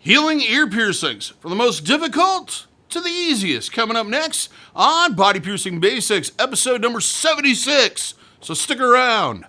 Healing ear piercings, from the most difficult to the easiest, coming up next on Body Piercing Basics, episode number 76. So stick around.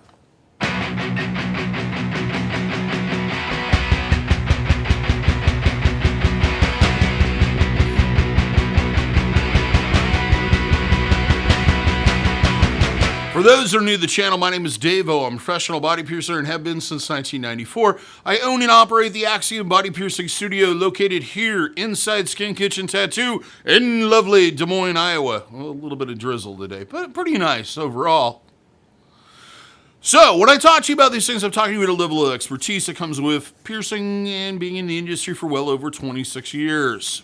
For those that are new to the channel, my name is DaVo. I'm a professional body piercer and have been since 1994. I own and operate the Axiom Body Piercing Studio located here inside Skin Kitchen Tattoo in lovely Des Moines, Iowa. Well, a little bit of drizzle today, but pretty nice overall. So, when I talk to you about these things, I'm talking about a level of expertise that comes with piercing and being in the industry for well over 26 years.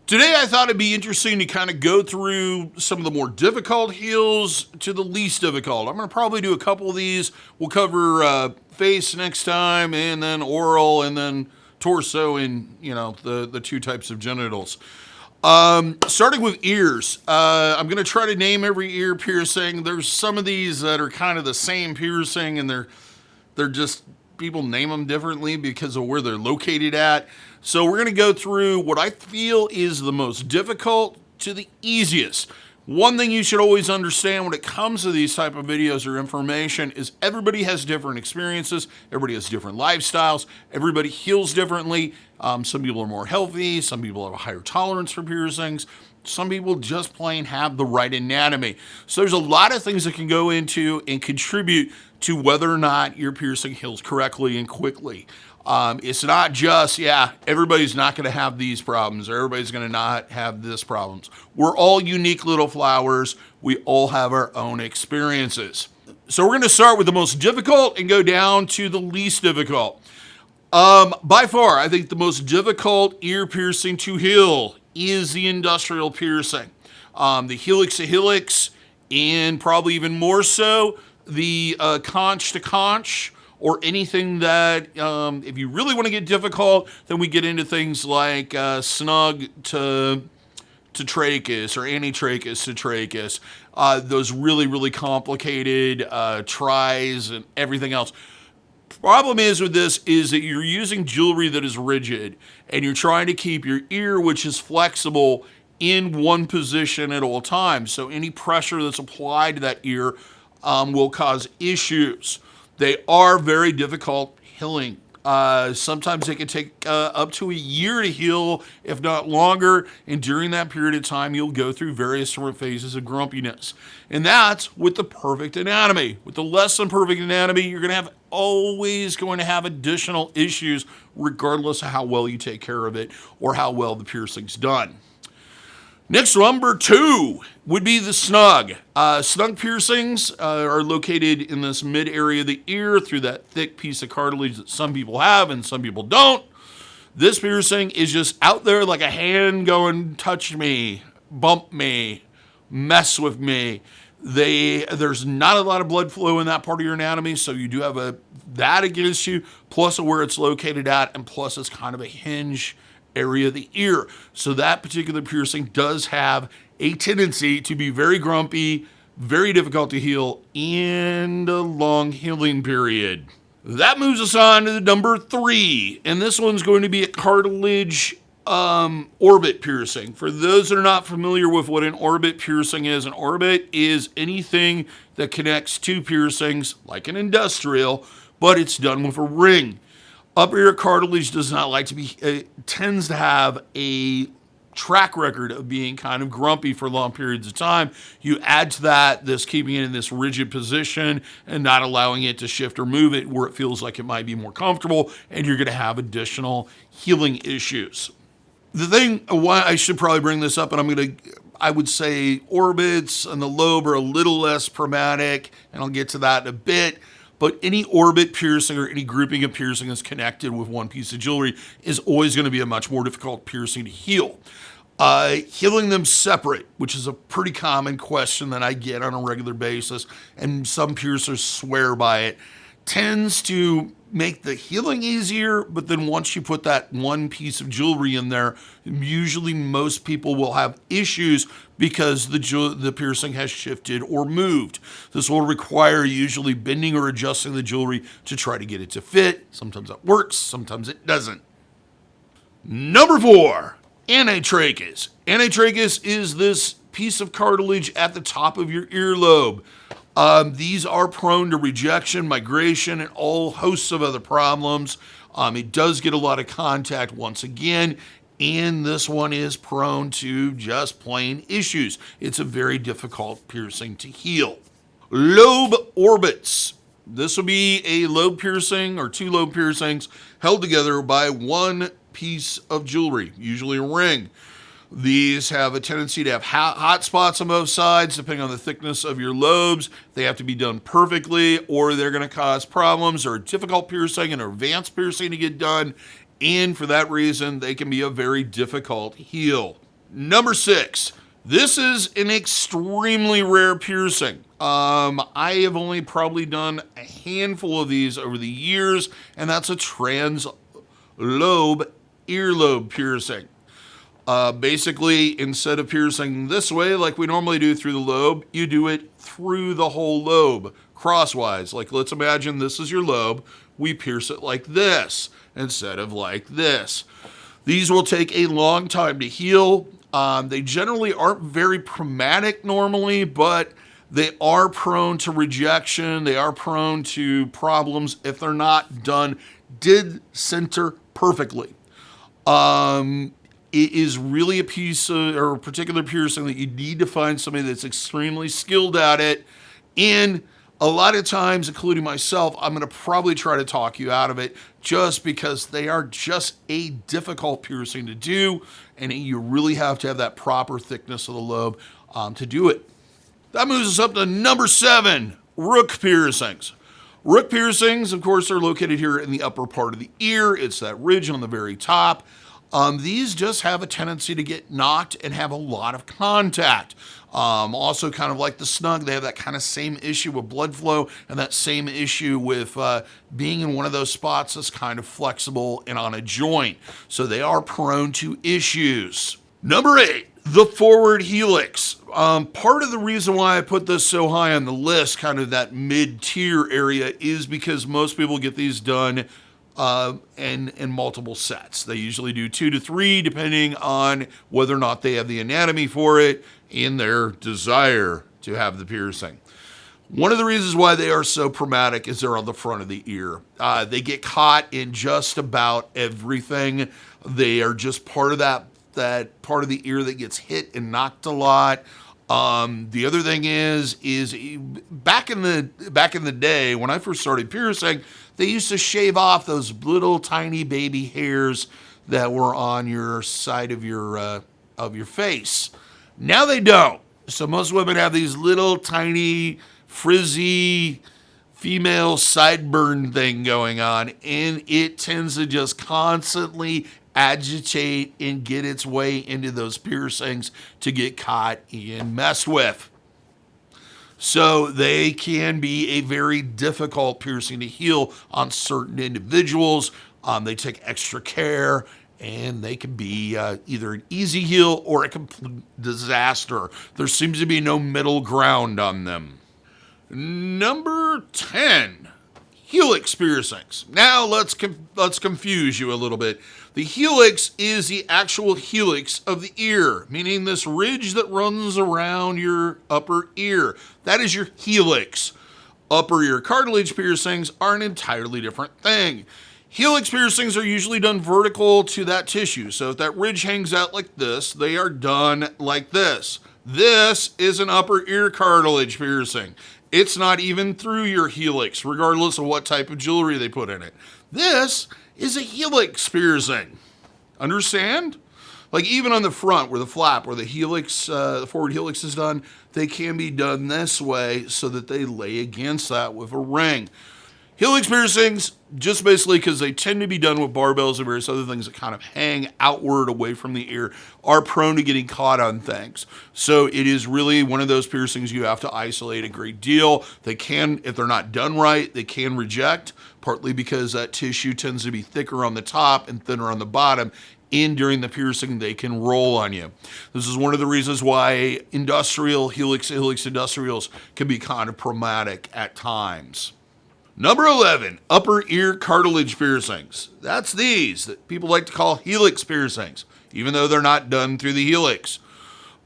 Today I thought it'd be interesting to kind of go through some of the more difficult heals to the least difficult. I'm going to probably do a couple of these. We'll cover face next time, and then oral, and then torso, and the two types of genitals. Starting with ears, I'm going to try to name every ear piercing. There's some of these that are kind of the same piercing, and they're just, people name them differently because of where they're located at. So we're going to go through what I feel is the most difficult to the easiest. One thing you should always understand when it comes to these type of videos or information is everybody has different experiences, everybody has different lifestyles, everybody heals differently. Some people are more healthy, some people have a higher tolerance for piercings, some people just plain have the right anatomy. So there's a lot of things that can go into and contribute to whether or not your piercing heals correctly and quickly. It's not just, everybody's not going to have these problems, or everybody's going to not have this problems. We're all unique little flowers. We all have our own experiences. So we're going to start with the most difficult and go down to the least difficult. By far, I think the most difficult ear piercing to heal is the industrial piercing. The Helix to Helix, and probably even more so, the Conch to Conch, or anything that, if you really want to get difficult, then we get into things like snug to trachea, or antitrachea to trachea. Those really, really complicated tries and everything else. Problem is with this is that you're using jewelry that is rigid, and you're trying to keep your ear, which is flexible, in one position at all times. So any pressure that's applied to that ear will cause issues. They are very difficult healing. Sometimes they can take up to a year to heal, if not longer. And during that period of time, you'll go through various different phases of grumpiness. And that's with the perfect anatomy. With the less than perfect anatomy, you're going to have always going to have additional issues, regardless of how well you take care of it or how well the piercing's done. Next, number 2 would be the snug. Snug piercings are located in this mid area of the ear through that thick piece of cartilage that some people have and some people don't. This piercing is just out there like a hand going, touch me, bump me, mess with me. There's not a lot of blood flow in that part of your anatomy, so you do have that against you, plus where it's located at, and plus it's kind of a hinge area of the ear. So that particular piercing does have a tendency to be very grumpy, very difficult to heal, and a long healing period. That moves us on to the number 3, and this one's going to be a cartilage orbit piercing. For those that are not familiar with what an orbit piercing is, an orbit is anything that connects two piercings, like an industrial, but it's done with a ring. Upper ear cartilage does not like to be, tends to have a track record of being kind of grumpy for long periods of time. You add to that this keeping it in this rigid position and not allowing it to shift or move it where it feels like it might be more comfortable, and you're going to have additional healing issues. The thing, why I should probably bring this up, and I would say orbits and the lobe are a little less problematic, and I'll get to that in a bit. But any orbit piercing or any grouping of piercing that's connected with one piece of jewelry is always going to be a much more difficult piercing to heal. Healing them separate, which is a pretty common question that I get on a regular basis, and some piercers swear by it, tends to make the healing easier, but then once you put that one piece of jewelry in there, usually most people will have issues because the piercing has shifted or moved. This will require usually bending or adjusting the jewelry to try to get it to fit. Sometimes it works, sometimes it doesn't. Number 4, antitrachus. Antitrachus is this piece of cartilage at the top of your earlobe. These are prone to rejection, migration, and all hosts of other problems. It does get a lot of contact once again, and this one is prone to just plain issues. It's a very difficult piercing to heal. Lobe orbits. This will be a lobe piercing or 2 lobe piercings held together by one piece of jewelry, usually a ring. These have a tendency to have hot spots on both sides, depending on the thickness of your lobes. They have to be done perfectly, or they're going to cause problems, or a difficult piercing and an advanced piercing to get done. And for that reason, they can be a very difficult heal. Number 6, this is an extremely rare piercing. I have only probably done a handful of these over the years, and that's a trans lobe earlobe piercing. Basically, instead of piercing this way like we normally do through the lobe, you do it through the whole lobe, crosswise. Like, let's imagine this is your lobe. We pierce it like this instead of like this. These will take a long time to heal. They generally aren't very traumatic normally, but they are prone to rejection. They are prone to problems if they're not done dead center perfectly. It is really a piece or a particular piercing that you need to find somebody that's extremely skilled at it. And a lot of times, including myself, I'm going to probably try to talk you out of it just because they are just a difficult piercing to do. And you really have to have that proper thickness of the lobe to do it. That moves us up to number 7, rook piercings. Rook piercings, of course, are located here in the upper part of the ear. It's that ridge on the very top. These just have a tendency to get knocked and have a lot of contact. Also, kind of like the snug, they have that kind of same issue with blood flow and that same issue with being in one of those spots that's kind of flexible and on a joint. So they are prone to issues. Number 8, the forward helix. Part of the reason why I put this so high on the list, kind of that mid-tier area, is because most people get these done in multiple sets. They usually do 2 to 3, depending on whether or not they have the anatomy for it and their desire to have the piercing. One of the reasons why they are so traumatic is they're on the front of the ear. They get caught in just about everything. They are just part of that part of the ear that gets hit and knocked a lot. The other thing is back in the day when I first started piercing, they used to shave off those little tiny baby hairs that were on your side of your face. Now they don't. So most women have these little tiny frizzy female sideburn thing going on, and it tends to just constantly agitate and get its way into those piercings to get caught and messed with. So they can be a very difficult piercing to heal on certain individuals. They take extra care, and they can be either an easy heal or a complete disaster. There seems to be no middle ground on them. Number 10, helix piercings. Now let's confuse you a little bit. The helix is the actual helix of the ear, meaning this ridge that runs around your upper ear. That is your helix. Upper ear cartilage piercings are an entirely different thing. Helix piercings are usually done vertical to that tissue. So if that ridge hangs out like this, they are done like this. This is an upper ear cartilage piercing. It's not even through your helix, regardless of what type of jewelry they put in it. This is a helix piercing. Understand? Like even on the front where the flap, where the helix, the forward helix is done, they can be done this way so that they lay against that with a ring. Helix piercings, just basically because they tend to be done with barbells and various other things that kind of hang outward away from the ear, are prone to getting caught on things. So it is really one of those piercings you have to isolate a great deal. They can, if they're not done right, they can reject, partly because that tissue tends to be thicker on the top and thinner on the bottom. And during the piercing, they can roll on you. This is one of the reasons why industrial Helix industrials can be kind of traumatic at times. Number 11, upper ear cartilage piercings. That's these that people like to call Helix piercings, even though they're not done through the Helix.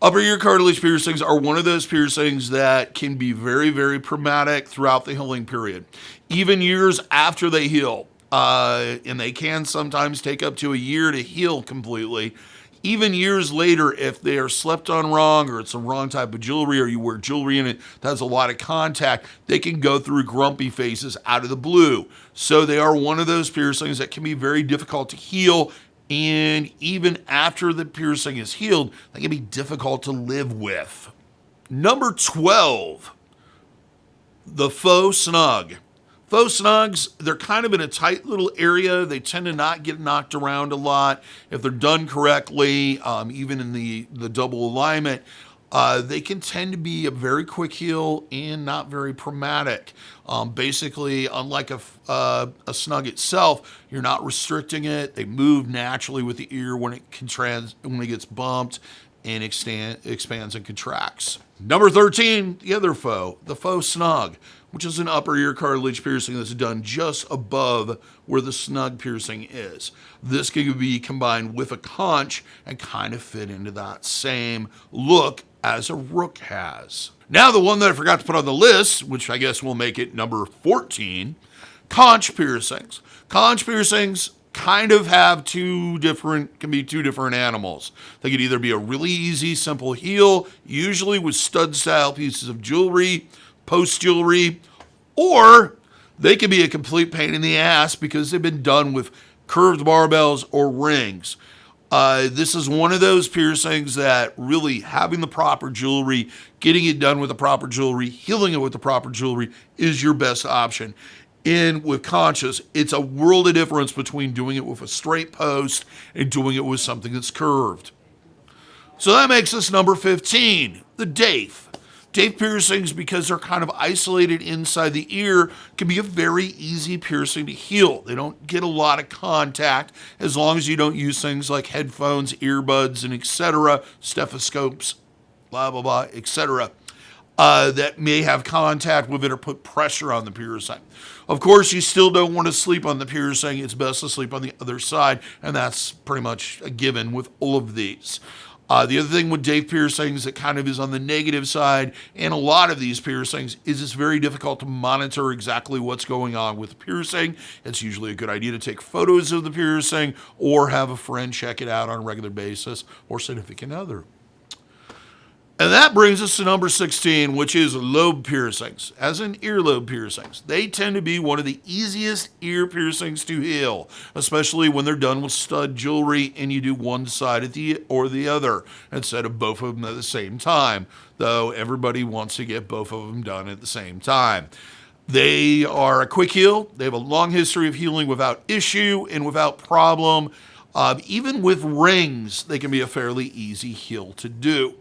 Upper ear cartilage piercings are one of those piercings that can be very, very traumatic throughout the healing period, even years after they heal. And they can sometimes take up to a year to heal completely. Even years later, if they are slept on wrong or it's the wrong type of jewelry or you wear jewelry in it that has a lot of contact, they can go through grumpy phases out of the blue. So they are one of those piercings that can be very difficult to heal. And even after the piercing is healed, they can be difficult to live with. Number 12, the faux snug. Faux snugs, they're kind of in a tight little area. They tend to not get knocked around a lot. If they're done correctly, even in the double alignment, they can tend to be a very quick heal and not very traumatic. Basically, unlike a snug itself, you're not restricting it. They move naturally with the ear when it gets bumped and expands and contracts. Number 13, the other faux, the faux snug, which is an upper ear cartilage piercing that's done just above where the snug piercing is. This can be combined with a conch and kind of fit into that same look as a rook has. Now the one that I forgot to put on the list, which I guess will make it number 14, conch piercings. Conch piercings kind of can be two different animals. They could either be a really easy, simple heal, usually with stud-style pieces of jewelry, post jewelry, or they can be a complete pain in the ass because they've been done with curved barbells or rings. This is one of those piercings that really having the proper jewelry, getting it done with the proper jewelry, healing it with the proper jewelry is your best option. And with conches, it's a world of difference between doing it with a straight post and doing it with something that's curved. So that makes us number 15, the DaVo. DaVo piercings, because they're kind of isolated inside the ear, can be a very easy piercing to heal. They don't get a lot of contact as long as you don't use things like headphones, earbuds, and etc., stethoscopes, blah, blah, blah, etc., that may have contact with it or put pressure on the piercing. Of course, you still don't want to sleep on the piercing. It's best to sleep on the other side, and that's pretty much a given with all of these. The other thing with DaVo piercings that kind of is on the negative side, and a lot of these piercings, is it's very difficult to monitor exactly what's going on with the piercing. It's usually a good idea to take photos of the piercing or have a friend check it out on a regular basis or significant other. And that brings us to number 16, which is lobe piercings, as in earlobe piercings. They tend to be one of the easiest ear piercings to heal, especially when they're done with stud jewelry and you do one side or the other instead of both of them at the same time, though everybody wants to get both of them done at the same time. They are a quick heal. They have a long history of healing without issue and without problem. Even with rings, they can be a fairly easy heal to do.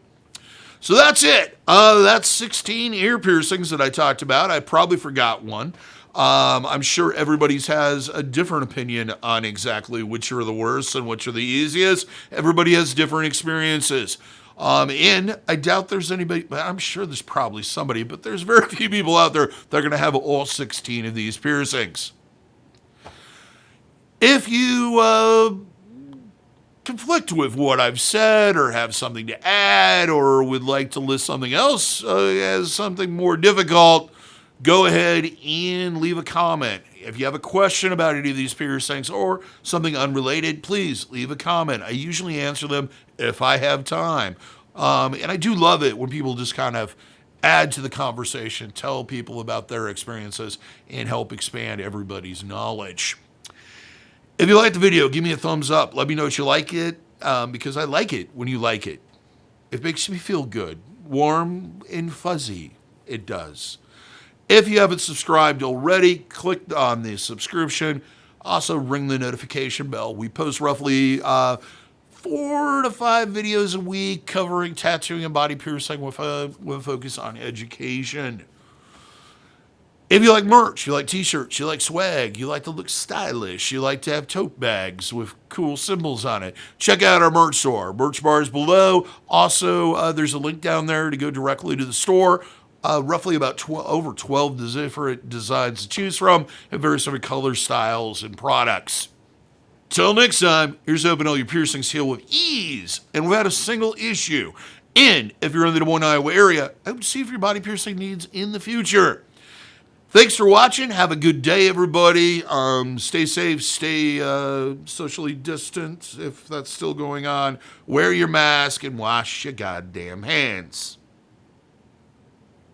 So that's it. That's 16 ear piercings that I talked about. I probably forgot one. I'm sure everybody's has a different opinion on exactly which are the worst and which are the easiest. Everybody has different experiences. And I doubt there's anybody, but I'm sure there's probably somebody, but there's very few people out there that are going to have all 16 of these piercings. If you conflict with what I've said or have something to add or would like to list something else as something more difficult, go ahead and leave a comment. If you have a question about any of these piercings or something unrelated, please leave a comment. I usually answer them if I have time. And I do love it when people just kind of add to the conversation, tell people about their experiences, and help expand everybody's knowledge. If you like the video, give me a thumbs up. Let me know if you like it, because I like it when you like it. It makes me feel good. Warm and fuzzy, it does. If you haven't subscribed already, click on the subscription. Also, ring the notification bell. We post roughly 4 to 5 videos a week covering tattooing and body piercing with a focus on education. If you like merch, you like t-shirts, you like swag, you like to look stylish, you like to have tote bags with cool symbols on it, check out our merch store. Merch bar is below. Also, there's a link down there to go directly to the store. Roughly about over 12 different designs to choose from and various different colors, styles, and products. Till next time, here's hoping all your piercings heal with ease and without a single issue. And if you're in the Des Moines, Iowa area, I hope to see if your body piercing needs in the future. Thanks for watching. Have a good day, everybody. Stay safe. Stay socially distant if that's still going on. Wear your mask and wash your goddamn hands.